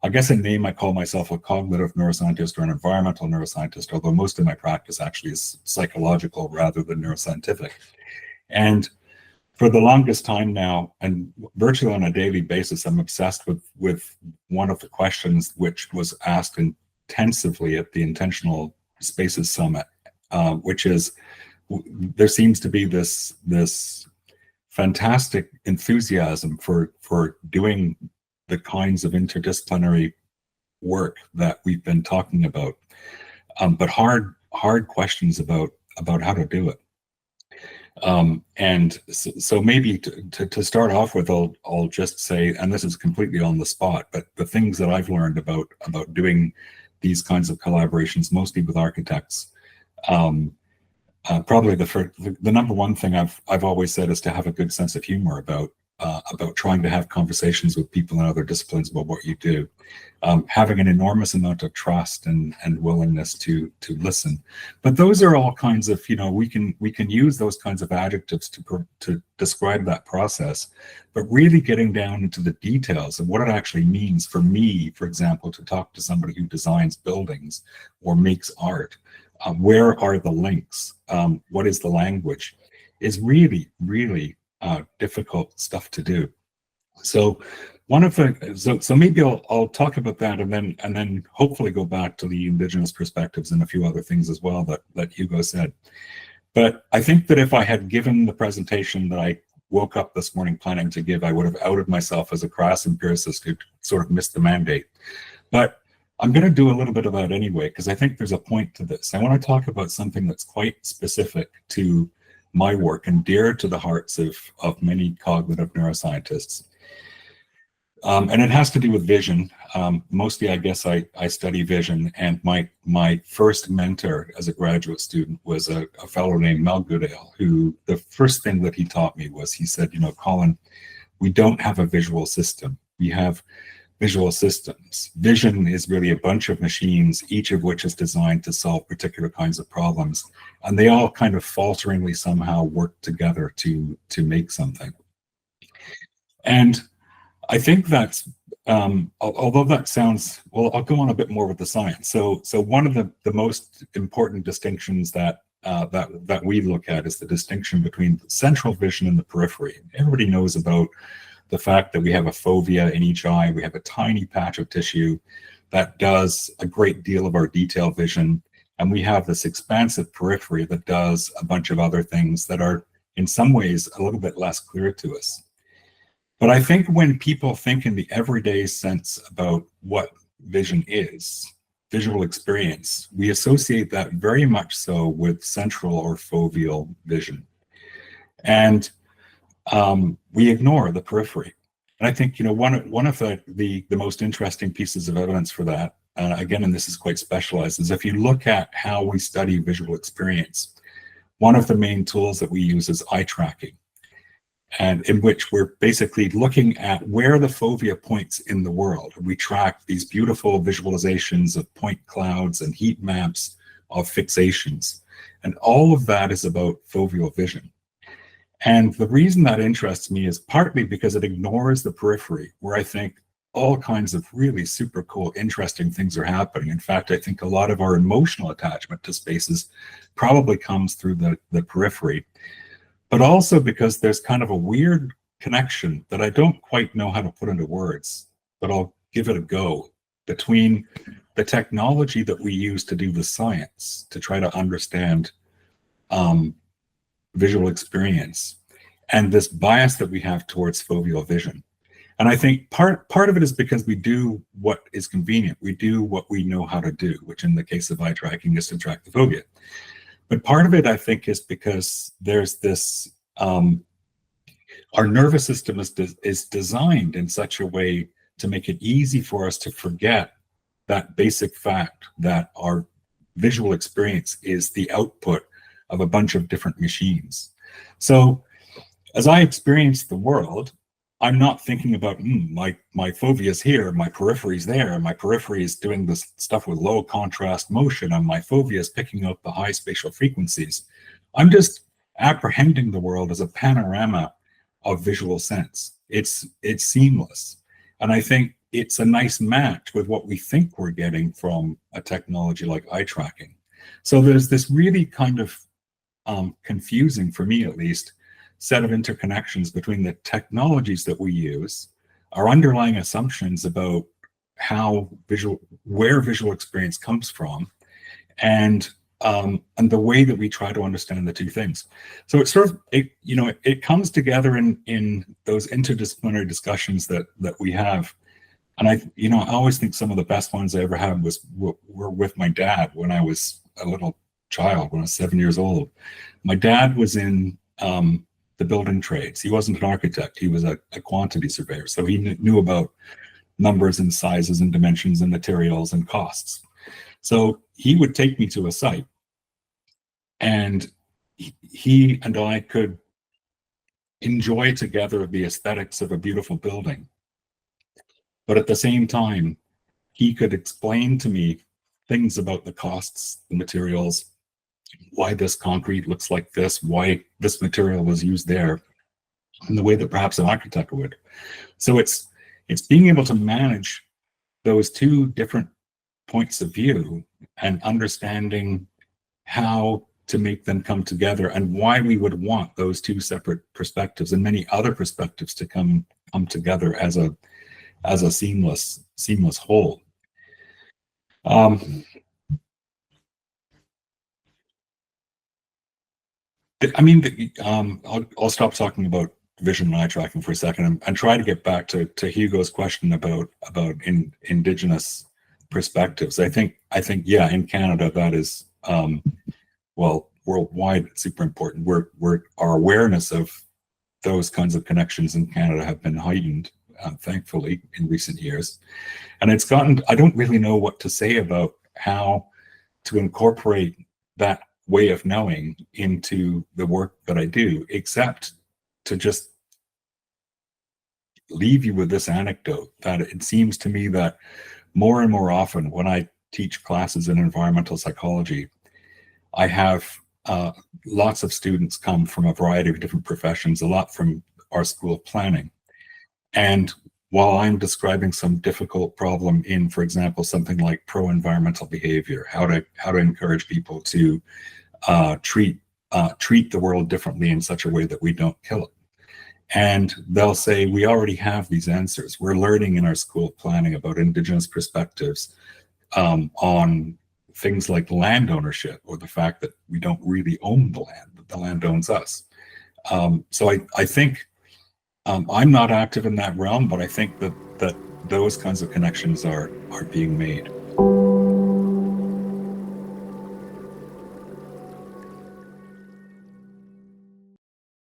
I guess in name I call myself a cognitive neuroscientist or an environmental neuroscientist, although most of my practice actually is psychological rather than neuroscientific. And for the longest time now, and virtually on a daily basis, I'm obsessed with one of the questions which was asked intensively at the Intentional Spaces Summit, which is, there seems to be this fantastic enthusiasm for doing the kinds of interdisciplinary work that we've been talking about, but hard questions about how to do it. And so maybe to start off with, I'll just say, and this is completely on the spot, but the things that I've learned about doing these kinds of collaborations, mostly with architects, probably the number one thing I've always said is to have a good sense of humor about trying to have conversations with people in other disciplines about what you do, having an enormous amount of trust and willingness to listen. But those are all kinds of, we can use those kinds of adjectives to describe that process, but really getting down into the details of what it actually means for me, for example, to talk to somebody who designs buildings or makes art. Where are the links? What is the language? Is really, really difficult stuff to do. So maybe I'll talk about that and then hopefully go back to the Indigenous perspectives and a few other things as well that Hugo said. But I think that if I had given the presentation that I woke up this morning planning to give, I would have outed myself as a crass empiricist who sort of missed the mandate. But I'm going to do a little bit of that anyway, because I think there's a point to this. I want to talk about something that's quite specific to my work and dear to the hearts of many cognitive neuroscientists. And it has to do with vision. Mostly, I guess, I study vision, and my first mentor as a graduate student was a fellow named Mel Goodale, who the first thing that he taught me was, he said, Colin, we don't have a visual system. We have visual systems. Vision is really a bunch of machines, each of which is designed to solve particular kinds of problems. And they all kind of falteringly somehow work together to make something. And I think that's, although that sounds, well, I'll go on a bit more with the science. So one of the most important distinctions that we look at is the distinction between the central vision and the periphery. Everybody knows about the fact that we have a fovea in each eye. We have a tiny patch of tissue that does a great deal of our detailed vision. And we have this expansive periphery that does a bunch of other things that are in some ways a little bit less clear to us. But I think when people think in the everyday sense about what vision is, visual experience, we associate that very much so with central or foveal vision. And we ignore the periphery. And I think, one of the most interesting pieces of evidence for that, again, and this is quite specialized, is if you look at how we study visual experience, one of the main tools that we use is eye tracking, and in which we're basically looking at where the fovea points in the world. We track these beautiful visualizations of point clouds and heat maps of fixations. And all of that is about foveal vision. And the reason that interests me is partly because it ignores the periphery, where I think all kinds of really super cool, interesting things are happening. In fact, I think a lot of our emotional attachment to spaces probably comes through the periphery, but also because there's kind of a weird connection that I don't quite know how to put into words, but I'll give it a go, between the technology that we use to do the science, to try to understand visual experience, and this bias that we have towards foveal vision. And I think part of it is because we do what is convenient. We do what we know how to do, which in the case of eye tracking is to track the fovea. But part of it, I think, is because there's this, our nervous system is designed in such a way to make it easy for us to forget that basic fact that our visual experience is the output of a bunch of different machines. So as I experience the world, I'm not thinking about, my fovea is here, my periphery is there, my periphery is doing this stuff with low contrast motion, and my fovea is picking up the high spatial frequencies. I'm just apprehending the world as a panorama of visual sense. It's seamless. And I think it's a nice match with what we think we're getting from a technology like eye tracking. So there's this really kind of confusing, for me at least, set of interconnections between the technologies that we use, our underlying assumptions about where visual experience comes from, and the way that we try to understand the two things. So it's sort of, it comes together in those interdisciplinary discussions that we have. And I always think some of the best ones I ever had were with my dad when I was a little child, when I was 7 years old. My dad was in the building trades. He wasn't an architect. He was a quantity surveyor. So he knew about numbers and sizes and dimensions and materials and costs. So he would take me to a site, and he and I could enjoy together the aesthetics of a beautiful building. But at the same time, he could explain to me things about the costs, the materials, why this concrete looks like this, why this material was used there, in the way that perhaps an architect would. So it's being able to manage those two different points of view and understanding how to make them come together, and why we would want those two separate perspectives and many other perspectives to come together as a seamless whole. I'll stop talking about vision and eye tracking for a second and try to get back to Hugo's question about Indigenous perspectives. I think yeah, in Canada that is worldwide it's super important. Our awareness of those kinds of connections in Canada have been heightened, thankfully, in recent years, and it's gotten. I don't really know what to say about how to incorporate that way of knowing into the work that I do, except to just leave you with this anecdote that it seems to me that more and more often when I teach classes in environmental psychology, I have lots of students come from a variety of different professions, a lot from our School of Planning. And while I'm describing some difficult problem in, for example, something like pro-environmental behavior, how to encourage people to treat the world differently in such a way that we don't kill it. And they'll say, we already have these answers. We're learning in our School of Planning about Indigenous perspectives on things like land ownership, or the fact that we don't really own the land, but the land owns us. So I think I'm not active in that realm, but I think that those kinds of connections are being made.